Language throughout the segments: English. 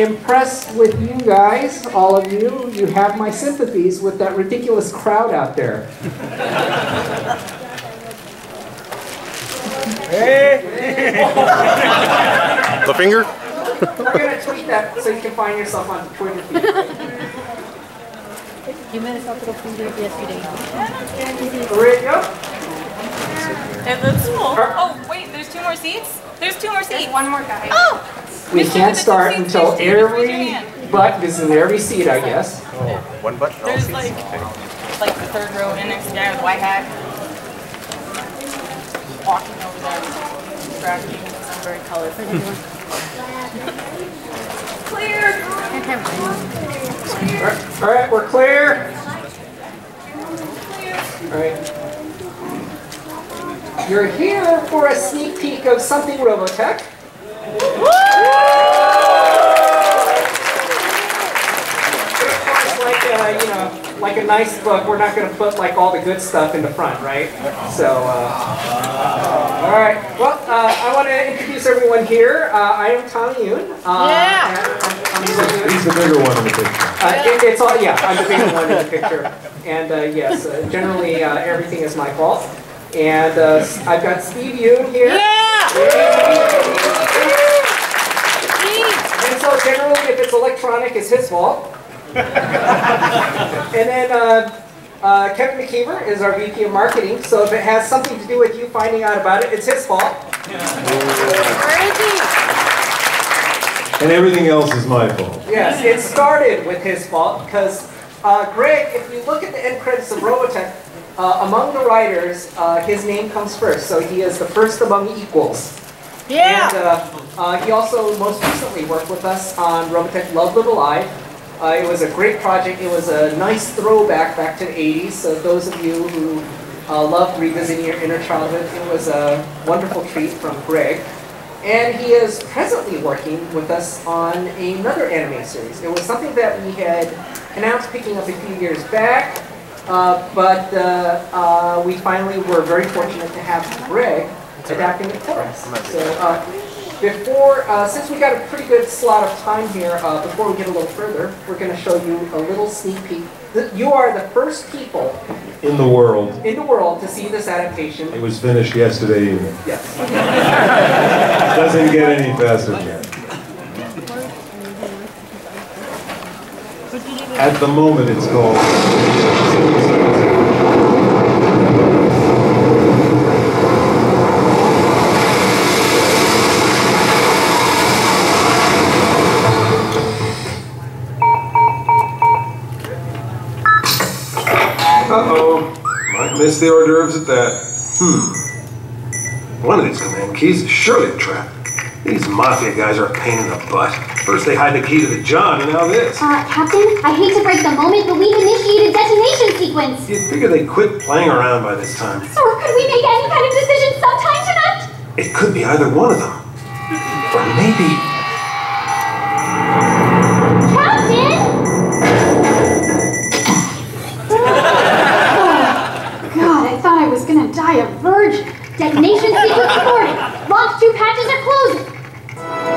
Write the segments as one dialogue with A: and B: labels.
A: impressed with you guys, all of you. You have my sympathies with that ridiculous crowd out there.
B: The finger?
A: We're going to tweet that so you can find yourself on the Twitter feed.
C: You made us a little finger yesterday.
A: Radio?
D: It looks full. Oh, wait, there's 2 more seats? There's 2 more seats.
E: There's one more guy.
D: Oh!
A: We can't start until every button is in every seat, I guess.
B: Oh, one button?
D: There's like the 3rd row in next guy with the white hat. Walking over there, distracting with some very colorful. Clear!
A: All right, we're clear. All right. You're here for a sneak peek of something Robotech. Like a nice book, we're not going to put like all the good stuff in the front, right? So, all right. Well, I want to introduce everyone here. I am Tommy Yoon.
F: He's the bigger one in the picture.
A: It's all, yeah, I'm the bigger one in the picture. And yes, generally everything is my fault. And I've got Steve Yoon here. And so generally, if it's electronic, it's his fault. And then Kevin McKeever is our VP of Marketing. So if it has something to do with you finding out about it, it's his fault.
F: And everything else is my fault.
A: Yes, it started with his fault because Greg, if you look at the end credits of Robotech, among the writers, his name comes first. So he is the first among equals.
C: Yeah.
A: And he also most recently worked with us on Robotech Love Live Alive. It was a great project. It was a nice throwback back to the 80s. So those of you who loved revisiting your inner childhood, it was a wonderful treat from Greg. And he is presently working with us on another anime series. It was something that we had announced picking up a few years back, but we finally were very fortunate to have Greg adapting it for us. So since we got a pretty good slot of time here, before we get a little further, we're going to show you a little sneak peek. You are the first people
F: in the world
A: to see this adaptation.
F: It was finished yesterday evening.
A: Yes.
F: Doesn't get any faster than that. At the moment, it's called.
G: Uh-oh. Might miss the hors d'oeuvres at that. One of these command keys is surely a trap. These mafia guys are a pain in the butt. First they hide the key to the John, and now this.
H: Captain, I hate to break the moment, but we've initiated detonation sequence.
G: You'd figure they'd quit playing around by this time.
H: Sir, could we make any kind of decision sometime tonight?
G: It could be either one of them. Or maybe...
H: Captain! God, I thought I was gonna die a virgin. Detonation sequence aborted. Launch tube hatches are closing.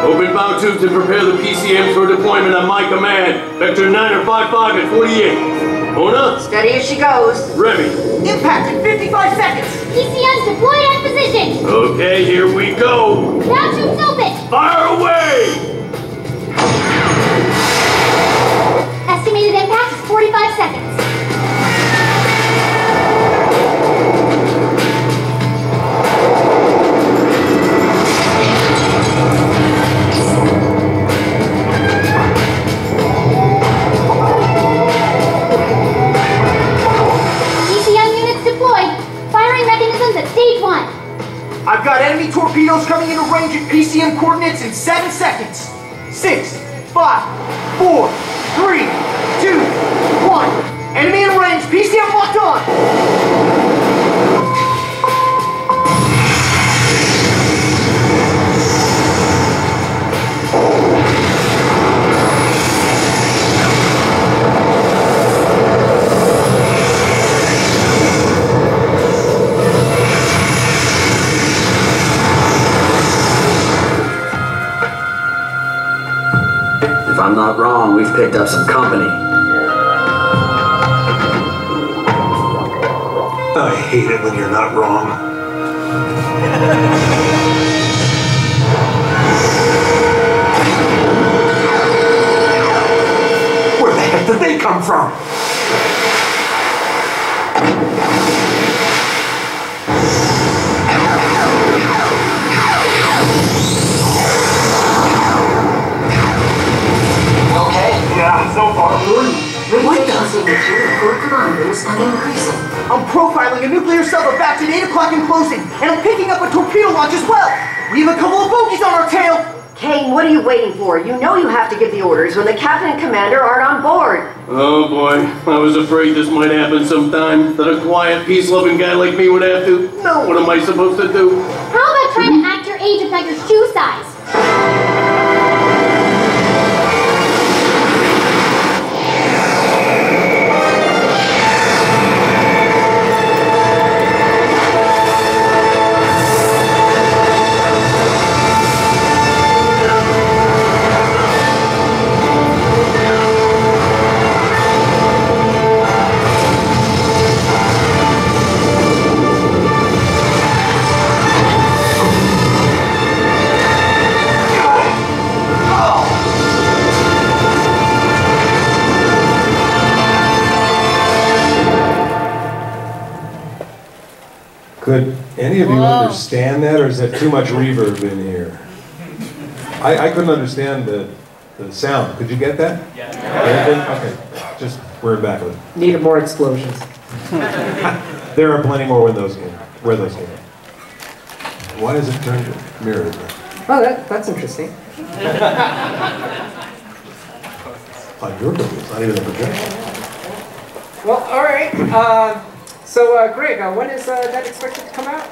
I: Open bow tubes and prepare the PCMs for deployment on my command. Vector 955 at 48. Mona?
J: Steady as she goes.
I: Remy?
J: Impact in 55 seconds.
H: PCMs deployed and positioned.
I: Okay, here we go.
H: Bow tubes open.
I: Fire away!
H: Estimated impact is 45 seconds. Stage 1.
J: I've got enemy torpedoes coming into range at PCM coordinates in 7 seconds. 6, 5, 4, 3, 2, 1. Enemy in range. PCM locked on.
E: I'm not wrong, we've picked up some company.
G: I hate it when you're not wrong. Where the heck did they come from? Yeah, so far.
K: What does the material for kilometers and increasing?
J: I'm profiling a nuclear sub back at 8 o'clock and closing, and I'm picking up a torpedo launch as well. We have a couple of bogeys on our tail.
K: Kane, what are you waiting for? You know you have to give the orders when the captain and commander aren't on board.
I: Oh boy, I was afraid this might happen sometime, that a quiet, peace-loving guy like me would have to. No, what am I supposed to do?
H: How about trying to act your age if not your shoe size?
F: Could any of you understand that, or is that too much reverb in here? I couldn't understand the sound. Could you get that? Yeah. Okay, just wear it back with it.
A: Needed more explosions.
F: There are plenty more when those came. Where those came. Why is it turned mirrored?
A: Oh, that's interesting.
F: On your book, it's not even a projection.
A: Well, all right. So, Greg, when is that expected to come out?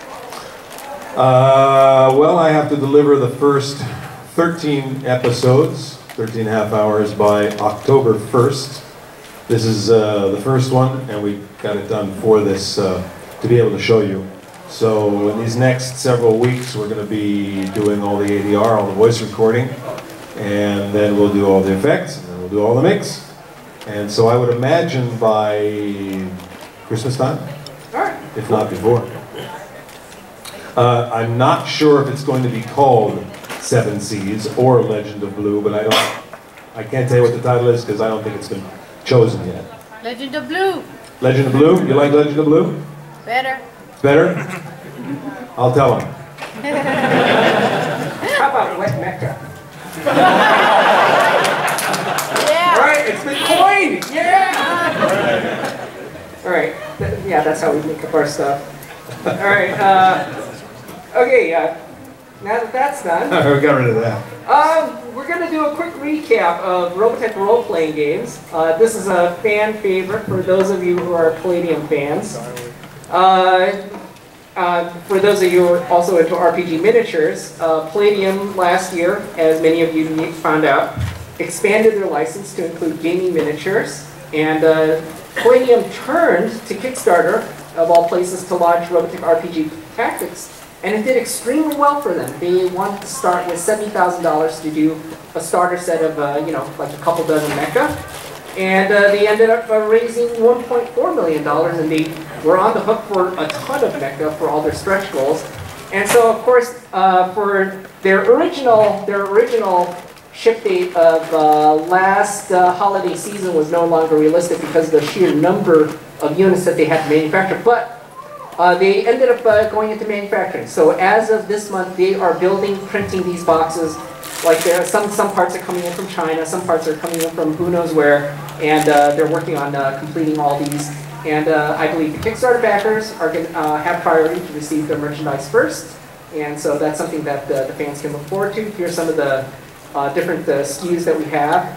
F: Well, I have to deliver the first 13 episodes, 13 half hours by October 1st. This is the first one, and we got it done for this to be able to show you. So in these next several weeks, we're going to be doing all the ADR, all the voice recording, and then we'll do all the effects, and then we'll do all the mix. And so I would imagine by Christmas time, if not before. I'm not sure if it's going to be called Seven Seas or Legend of Blue, but I can't tell you what the title is because I don't think it's been chosen yet.
C: Legend of Blue.
F: Legend of Blue? You like Legend of Blue?
C: Better.
F: Better? I'll tell him.
A: How about Wet Mecca?
C: Yeah.
A: All right, it's been coined. Yeah. All right. Yeah, that's how we make up our stuff. All right. Okay. Now that that's done,
F: We got rid of that.
A: we're going to do a quick recap of Robotech role-playing games. This is a fan favorite for those of you who are Palladium fans. For those of you who are also into RPG miniatures, Palladium last year, as many of you found out, expanded their license to include gaming miniatures, and Palladium turned to Kickstarter, of all places, to launch Robotech RPG Tactics, and it did extremely well for them. They wanted to start with $70,000 to do a starter set of, like a couple dozen mecha, and they ended up raising $1.4 million, and they were on the hook for a ton of mecha for all their stretch goals. And so, of course, for their original ship date of last holiday season was no longer realistic because of the sheer number of units that they had to manufacture. But they ended up going into manufacturing. So as of this month, they are printing these boxes. Like some parts are coming in from China, some parts are coming in from who knows where, and they're working on completing all these. And I believe the Kickstarter backers are going to have priority to receive their merchandise first. And so that's something that the fans can look forward to. Here's some of the different SKUs that we have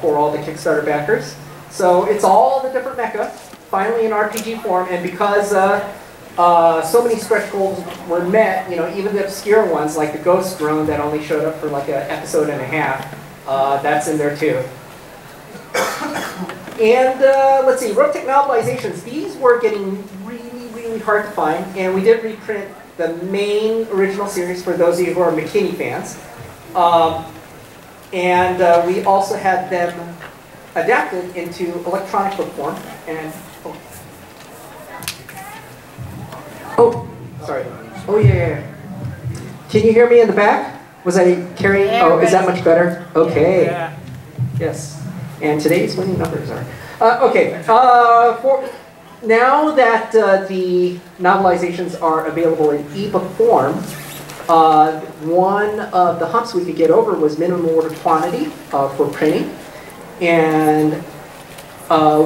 A: for all the Kickstarter backers. So it's all the different mecha, finally in RPG form, and because so many stretch goals were met, even the obscure ones like the Ghost Drone that only showed up for like an episode and a half, that's in there too. And let's see, Robotech novelizations, these were getting really, really hard to find, and we did reprint the main original series for those of you who are McKinney fans. And we also had them adapted into electronic book form. And sorry. Oh yeah. Can you hear me in the back? Was I carrying? Oh, is that much better? Okay.
L: Yeah.
A: Yes. And today's winning numbers are. Okay. For now that the novelizations are available in ebook form, one of the humps we could get over was minimum order quantity for printing, and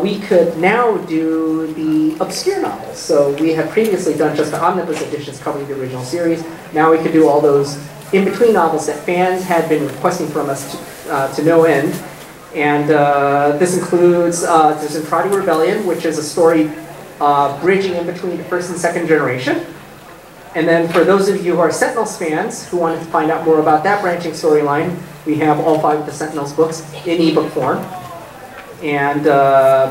A: we could now do the obscure novels. So we had previously done just the omnibus editions covering the original series. Now we could do all those in-between novels that fans had been requesting from us to no end. And this includes Zentradi Rebellion, which is a story bridging in between the first and second generation. And then for those of you who are Sentinels fans who wanted to find out more about that branching storyline, we have all 5 of the Sentinels books in ebook form. And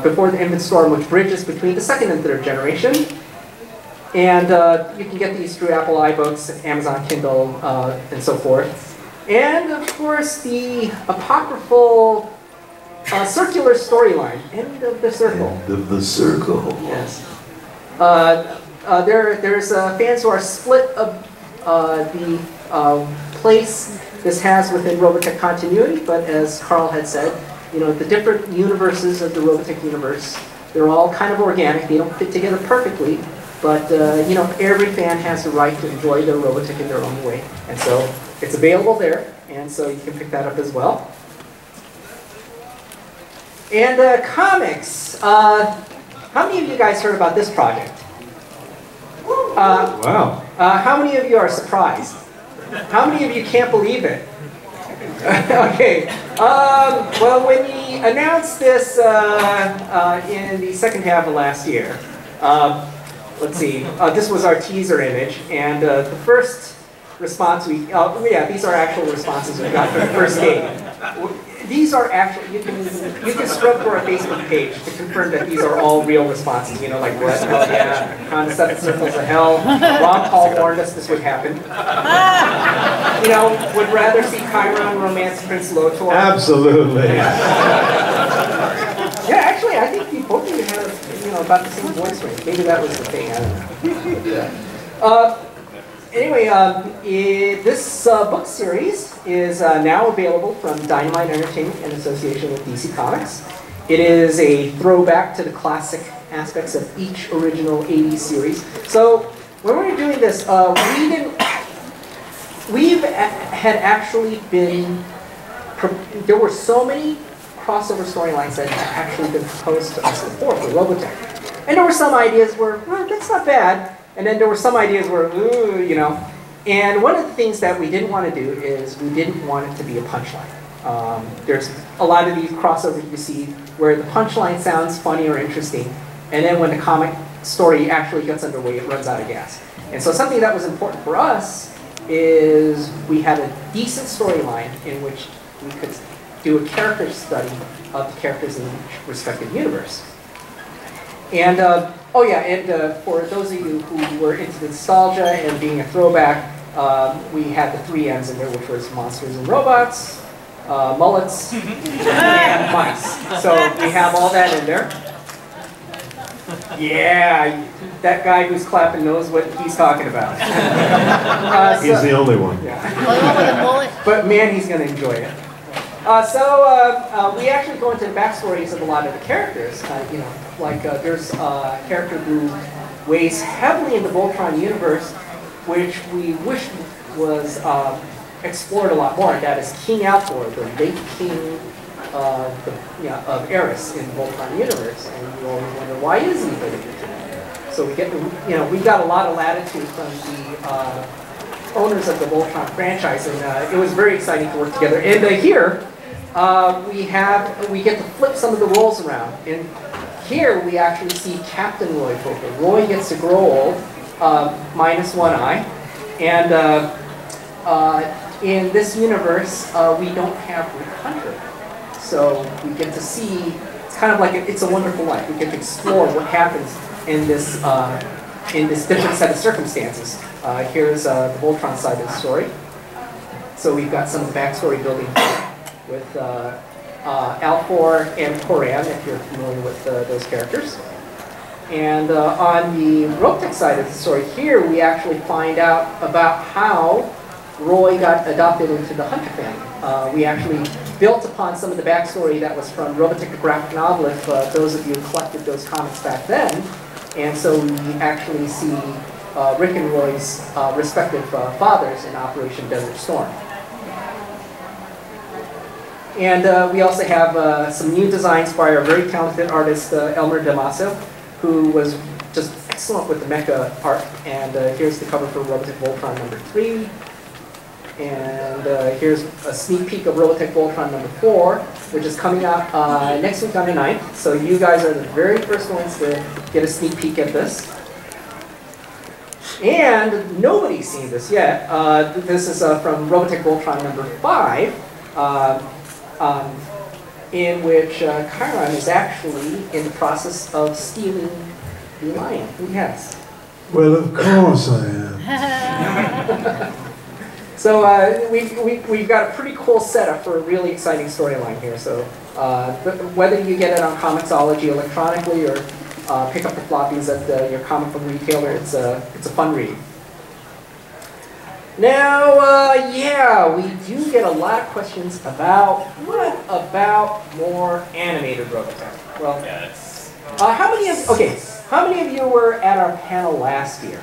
A: Before the Infinite Storm, which bridges between the second and third generation. And you can get these through Apple iBooks, Amazon Kindle, and so forth. And of course, the apocryphal circular storyline, End of the Circle.
I: End of the Circle.
A: Yes. There's fans who are split of the place this has within Robotech continuity, but as Carl had said, you know, the different universes of the Robotech universe, they're all kind of organic. They don't fit together perfectly, but you know, every fan has the right to enjoy their Robotech in their own way, and so it's available there, and so you can pick that up as well. And comics. How many of you guys heard about this project?
F: Wow.
A: How many of you are surprised? How many of you can't believe it? Okay. Well, when we announced this in the second half of last year, let's see, this was our teaser image, and the first response yeah, these are actual responses we got from the first game. These are actually, you can scrub through our Facebook page to confirm that these are all real responses, you know, like what, oh yeah, on the 7 circles of hell, Ron Paul warned us this would happen. You know, would rather see Chiron romance Prince Lotor.
F: Absolutely.
A: Yeah, actually, I think you both of you have, you know, about the same voice range. Maybe that was the thing, I don't know. Anyway, this book series is now available from Dynamite Entertainment in association with DC Comics. It is a throwback to the classic aspects of each original 80s series. So when we were doing this, had actually been, there were so many crossover storylines that had actually been proposed to us before for Robotech. And there were some ideas where, well, that's not bad. And then there were some ideas where, ooh, you know. And one of the things that we didn't want to do is we didn't want it to be a punchline. There's a lot of these crossovers you see where the punchline sounds funny or interesting, and then when the comic story actually gets underway, it runs out of gas. And so something that was important for us is we had a decent storyline in which we could do a character study of the characters in each respective universe. And oh yeah, and for those of you who were into nostalgia and being a throwback, we had the 3 M's in there, which was monsters and robots, mullets, and mice. So we have all that in there. Yeah, that guy who's clapping knows what he's talking about.
F: He's the only one.
A: Yeah. But man, he's going to enjoy it. We actually go into the backstories of a lot of the characters. You know, like there's a character who weighs heavily in the Voltron universe, which we wish was explored a lot more, and that is King Altor, the late king of Eris in the Voltron universe. And you always wonder, why is he late? So we get, you know, we got a lot of latitude from the owners of the Voltron franchise, and it was very exciting to work together. And here, we get to flip some of the roles around. And here we actually see Captain Roy Fokker. Roy gets to grow old, minus one eye. And in this universe, we don't have Rick Hunter. So we get to see, it's kind of like It's a Wonderful Life. We get to explore what happens in this different set of circumstances. Here's the Voltron side of the story. So we've got some backstory building with Alfor and Koran, if you're familiar with those characters. And on the Robotech side of the story here, we actually find out about how Roy got adopted into the Hunter family. We actually built upon some of the backstory that was from Robotech the graphic novel, if those of you who collected those comics back then. And so we actually see Rick and Roy's respective fathers in Operation Desert Storm. And we also have some new designs by our very talented artist, Elmer Damaso, who was just excellent with the mecha art. And here's the cover for Robotech Voltron #3. And here's a sneak peek of Robotech Voltron #4, which is coming out next week on the 9th. So you guys are the very first ones to get a sneak peek at this. And nobody's seen this yet. This is from Robotech Voltron #5, in which Chiron is actually in the process of stealing the lion. Who has?
F: Well, of course I am.
A: So we've got a pretty cool setup for a really exciting storyline here. So whether you get it on Comixology electronically or pick up the floppies at your comic book retailer, it's a fun read. Now, yeah, we do get a lot of questions about what about more animated Robotech? Well, how many of you were at our panel last year?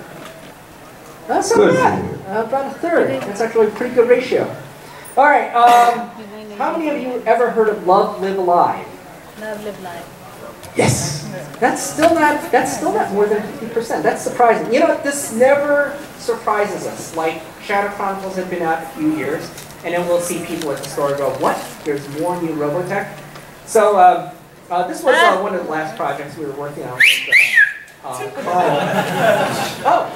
A: That's not bad. About a third. That's actually a pretty good ratio. All right. How many of you ever heard of Love, Live, Alive?
C: Love, live, life.
A: Yes. That's still not more than 50%. That's surprising. You know, this never surprises us. Like Shadow Chronicles have been out a few years, and then we'll see people at the store go, "What? There's more new Robotech?" So this was one of the last projects we were working on. With, Carl. Oh.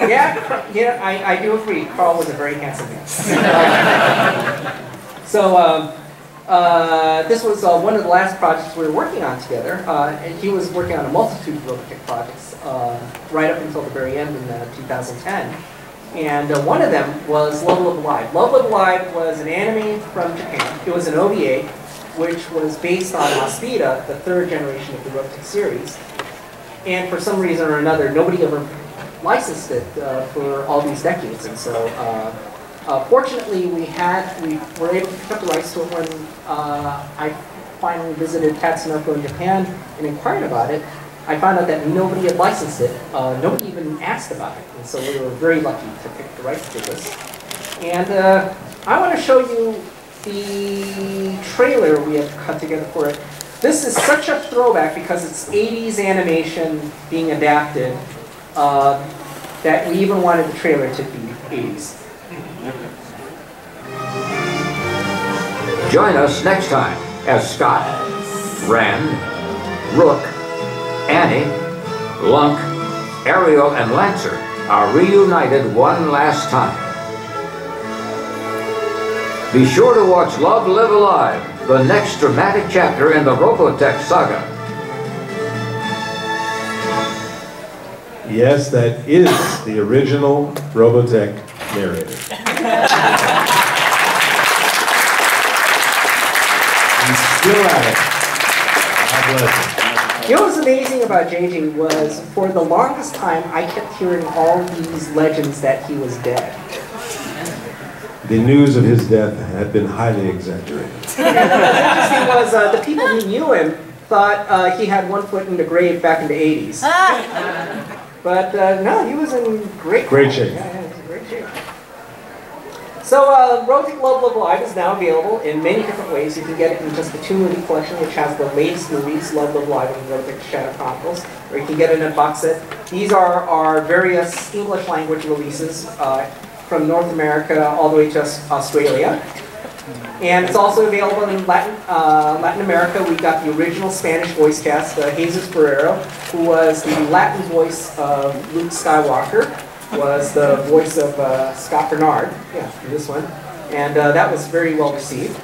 A: Yeah, I do agree. Carl was a very handsome man. This was one of the last projects we were working on together, and he was working on a multitude of Robotech projects right up until the very end in 2010. And one of them was Love, Live, Alive. Love, Live, Alive was an anime from Japan. It was an OVA, which was based on Aspida, the third generation of the Robotech series. And for some reason or another, nobody ever licensed it for all these decades, and so fortunately we were able to pick up the rights to it when I finally visited Tatsunoko in Japan and inquired about it. I found out that nobody had licensed it. Nobody even asked about it, and so we were very lucky to pick the rights to this. And I want to show you the trailer we have cut together for it. This is such a throwback because it's 80s animation being adapted. That we even wanted the trailer to be 80s.
E: Join us next time as Scott, Rand, Rook, Annie, Lunk, Ariel, and Lancer are reunited one last time. Be sure to watch Love, Live, Alive, the next dramatic chapter in the Robotech saga.
F: Yes, that is the original Robotech narrator. He's still at it. God bless him.
A: You know what's amazing about JJ was, for the longest time, I kept hearing all these legends that he was dead.
F: The news of his death had been highly exaggerated.
A: What's interesting was the people who knew him thought he had one foot in the grave back in the 80s. But no, he was in great
F: shape.
A: Yeah, he was in great shape. So Robotech Love, Live, Alive is now available in many different ways. You can get it in just the 2-movie collection, which has the latest movies, Love, Live, Alive, and Robotech Shadow Chronicles, or you can get it in a box set. These are our various English language releases from North America all the way to Australia. And it's also available in Latin America. We've got the original Spanish voice cast, Jesus Ferrero, who was the Latin voice of Luke Skywalker, was the voice of Scott Bernard, yeah, this one. And that was very well received.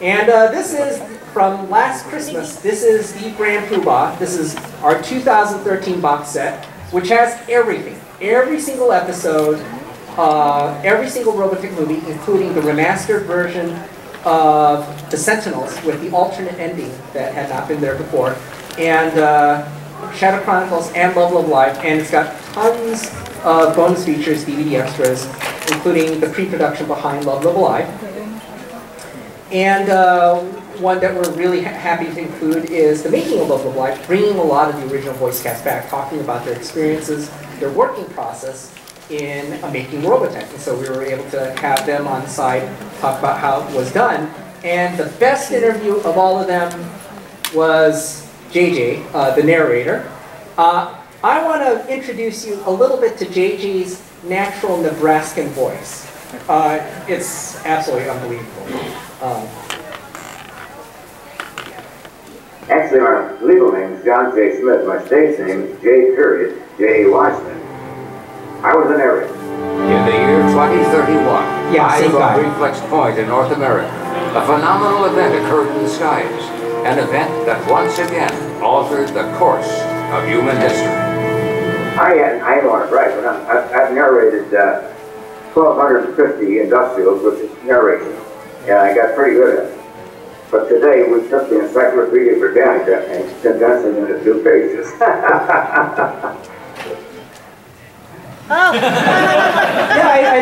A: And this is from last Christmas. This is the Grand Poobah. This is our 2013 box set, which has everything. Every single episode, every single Robotech movie, including the remastered version of the Sentinels with the alternate ending that had not been there before, and Shadow Chronicles and Love Love Live, and it's got tons of bonus features, DVD extras, including the pre-production behind Love Love Live. And one that we're really happy to include is the making of Love Love Live, bringing a lot of the original voice cast back, talking about their experiences, their working process in making Robotech. And so we were able to have them on site talk about how it was done. And the best interview of all of them was JJ, the narrator. I want to introduce you a little bit to JJ's natural Nebraskan voice. It's absolutely unbelievable.
L: Actually, my legal name is John J. Smith. My stage name is J. J. Washington. I was a narrator.
E: In the year 2031, a reflex point in North America, a phenomenal event occurred in the skies. An event that once again altered the course of human history.
L: I don't want to brag, but I've narrated 1,250 industrials, which is narration, and I got pretty good at it. But today we took the Encyclopedia Britannica and condensed it into 2 pages.
A: Yeah,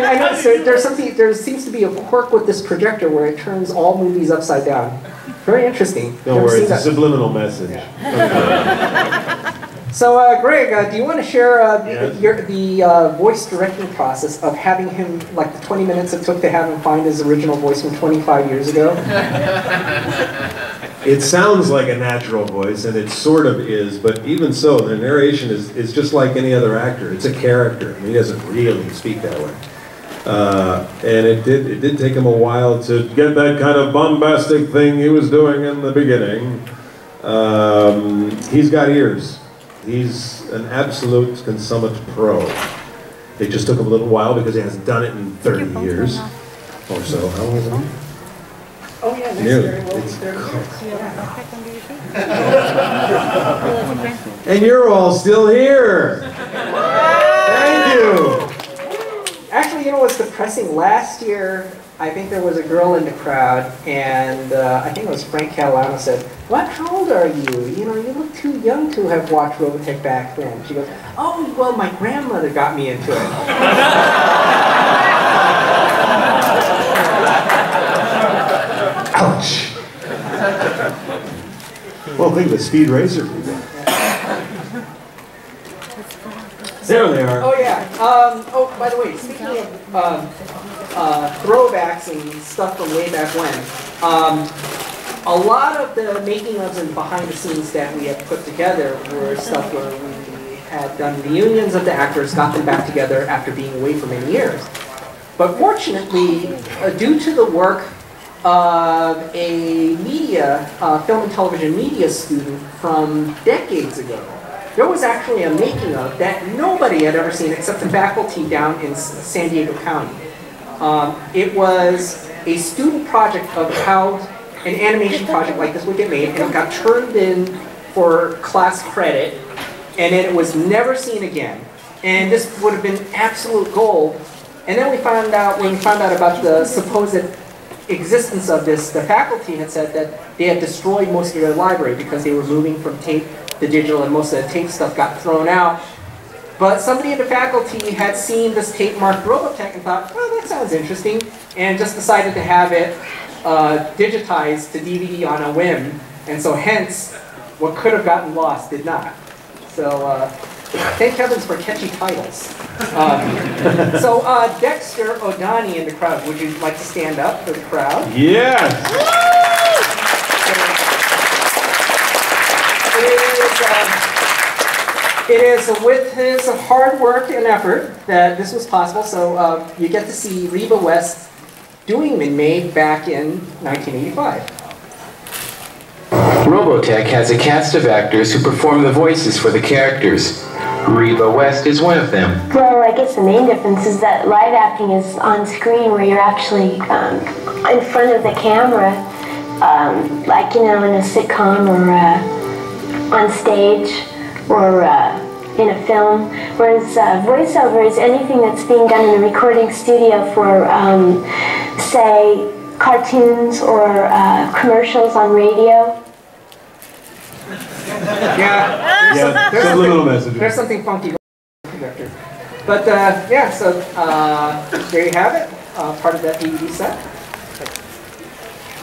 A: I noticed there seems to be a quirk with this projector where it turns all movies upside down. Very interesting.
F: Don't worry, it's a subliminal message.
A: Yeah. So, Greg, do you want to share the voice directing process of having him, like the 20 minutes it took to have him find his original voice from 25 years ago?
F: It sounds like a natural voice, and it sort of is, but even so, the narration is just like any other actor. It's a character. I mean, he doesn't really speak that way. And it did take him a while to get that kind of bombastic thing he was doing in the beginning. He's got ears. He's an absolute consummate pro. It just took him a little while because he hasn't done it in 30 years or so. How long has it been?
A: Oh yeah,
F: nearly. And you're all still here. Thank you.
A: Actually, you know what's depressing? Last year, I think there was a girl in the crowd, and I think it was Frank Catalano said, "What? How old are you? You know, you look too young to have watched Robotech back then." She goes, "Oh, well, my grandmother got me into it."
F: Ouch. Well, think of the Speed Racer people. There they are.
A: Oh yeah. Oh, by the way, speaking of throwbacks and stuff from way back when, a lot of the making ofs and behind the scenes that we had put together were stuff where we had done reunions of the actors, got them back together after being away for many years. But fortunately, due to the work of a film and television media student from decades ago, there was actually a making of that nobody had ever seen except the faculty down in San Diego County. It was a student project of how an animation project like this would get made, and it got turned in for class credit, and then it was never seen again. And this would have been absolute gold. And then when we found out about the supposed existence of this, the faculty had said that they had destroyed most of their library because they were moving from tape to digital, and most of the tape stuff got thrown out. But somebody in the faculty had seen this tape marked Robotech and thought, well, that sounds interesting, and just decided to have it digitized to DVD on a whim. And so hence, what could have gotten lost did not. So thank heavens for catchy titles. So Dexter O'Donnell in the crowd, would you like to stand up for the crowd?
F: Yes.
A: It is with his hard work and effort that this was possible. So you get to see Reba West doing Min-Made back in 1985.
M: Robotech has a cast of actors who perform the voices for the characters. Reba West is one of them.
N: Well, I guess the main difference is that live acting is on screen where you're actually in front of the camera, like, you know, in a sitcom or on stage or in a film. Whereas voiceover is anything that's being done in a recording studio for, say, cartoons or commercials on radio.
A: Yeah, there's
F: subliminal messages.
A: There's something funky going on conductor. But yeah, so there you have it, part of that DVD set.